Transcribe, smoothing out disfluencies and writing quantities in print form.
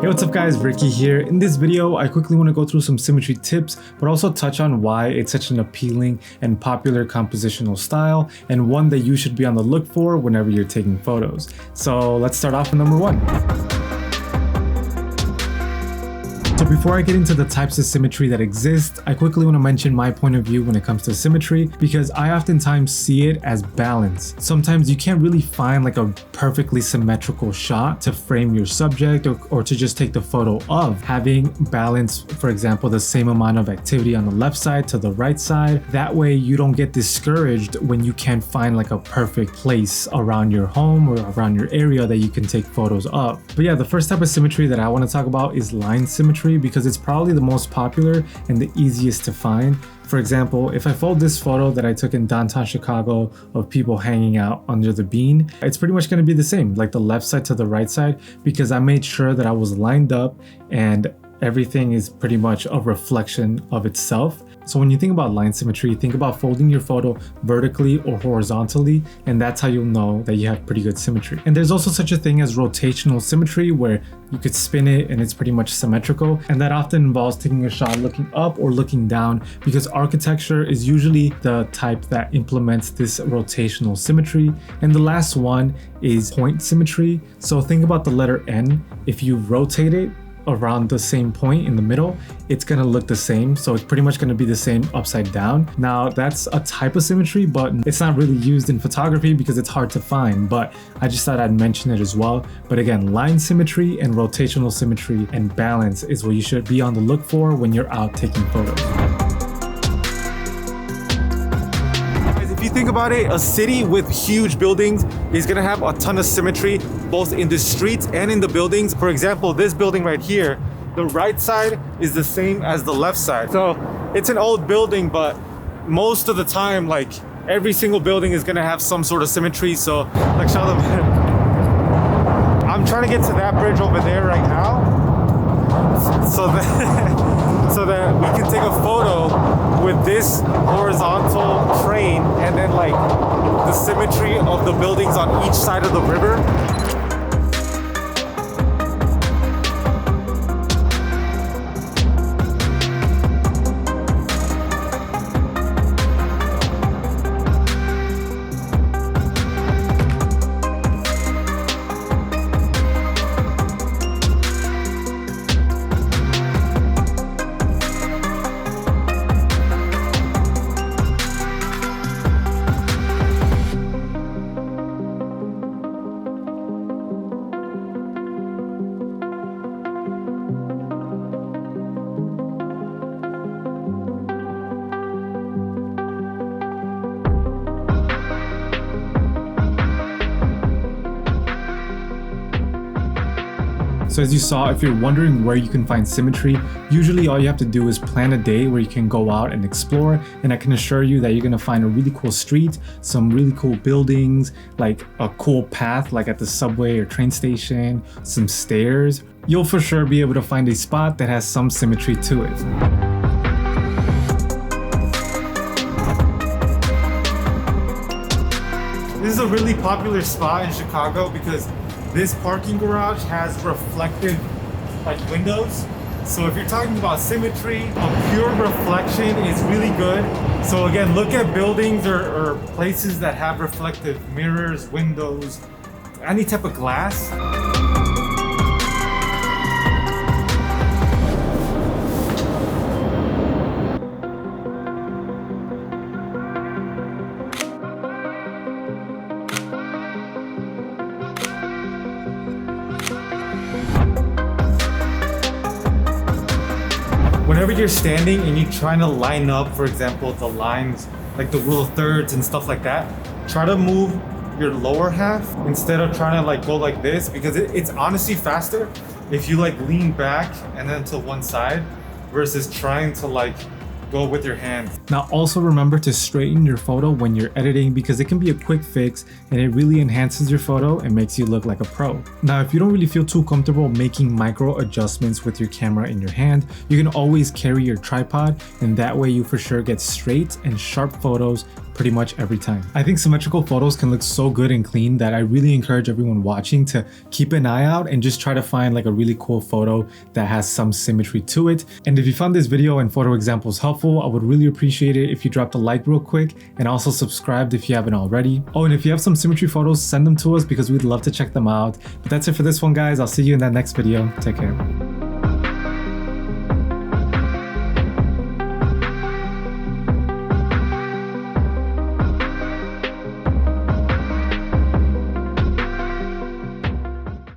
Hey, what's up guys, Ricky here. In this video, I quickly want to go through some symmetry tips, but also touch on why it's such an appealing and popular compositional style, and one that you should be on the look for whenever you're taking photos. So let's start off with number one. So before I get into the types of symmetry that exist, I quickly want to mention my point of view when it comes to symmetry, because I oftentimes see it as balance. Sometimes you can't really find like a perfectly symmetrical shot to frame your subject or to just take the photo of. Having balance, for example, the same amount of activity on the left side to the right side, that way you don't get discouraged when you can't find like a perfect place around your home or around your area that you can take photos of. But yeah, the first type of symmetry that I want to talk about is line symmetry, because it's probably the most popular and the easiest to find. For example, if I fold this photo that I took in downtown Chicago of people hanging out under the bean, it's pretty much going to be the same, like the left side to the right side, because I made sure that I was lined up and everything is pretty much a reflection of itself. So when you think about line symmetry, think about folding your photo vertically or horizontally, and that's how you'll know that you have pretty good symmetry. And there's also such a thing as rotational symmetry, where you could spin it and it's pretty much symmetrical, and that often involves taking a shot looking up or looking down, because architecture is usually the type that implements this rotational symmetry. And the last one is point symmetry. So think about the letter N. If you rotate it around the same point in the middle, it's gonna look the same. So it's pretty much gonna be the same upside down. Now that's a type of symmetry, but it's not really used in photography because it's hard to find, but I just thought I'd mention it as well. But again, line symmetry and rotational symmetry and balance is what you should be on the look for when you're out taking photos. If you think about it, a city with huge buildings is gonna have a ton of symmetry, both in the streets and in the buildings. For example, this building right here, the right side is the same as the left side. So it's an old building, but most of the time, like every single building is gonna have some sort of symmetry. So like I'm trying to get to that bridge over there right now, so that we can take a photo with this horizontal train and then like the symmetry of the buildings on each side of the river. So as you saw, if you're wondering where you can find symmetry, usually all you have to do is plan a day where you can go out and explore, and I can assure you that you're gonna find a really cool street, some really cool buildings, like a cool path like at the subway or train station, some stairs. You'll for sure be able to find a spot that has some symmetry to it. This is a really popular spot in Chicago because this parking garage has reflective like windows. So if you're talking about symmetry, a pure reflection is really good. So again, look at buildings or places that have reflective mirrors, windows, any type of glass. Whenever you're standing and you're trying to line up, for example, the lines, like the rule of thirds and stuff like that, try to move your lower half instead of trying to like go like this, because it's honestly faster if you like lean back and then to one side versus trying to like go with your hands. Now also remember to straighten your photo when you're editing, because it can be a quick fix and it really enhances your photo and makes you look like a pro. Now if you don't really feel too comfortable making micro adjustments with your camera in your hand, you can always carry your tripod, and that way you for sure get straight and sharp photos pretty much every time. I think symmetrical photos can look so good and clean that I really encourage everyone watching to keep an eye out and just try to find like a really cool photo that has some symmetry to it. And if you found this video and photo examples helpful, I would really appreciate it if you dropped a like real quick and also subscribed if you haven't already. Oh, and if you have some symmetry photos, send them to us because we'd love to check them out. But that's it for this one, guys. I'll see you in that next video. Take care.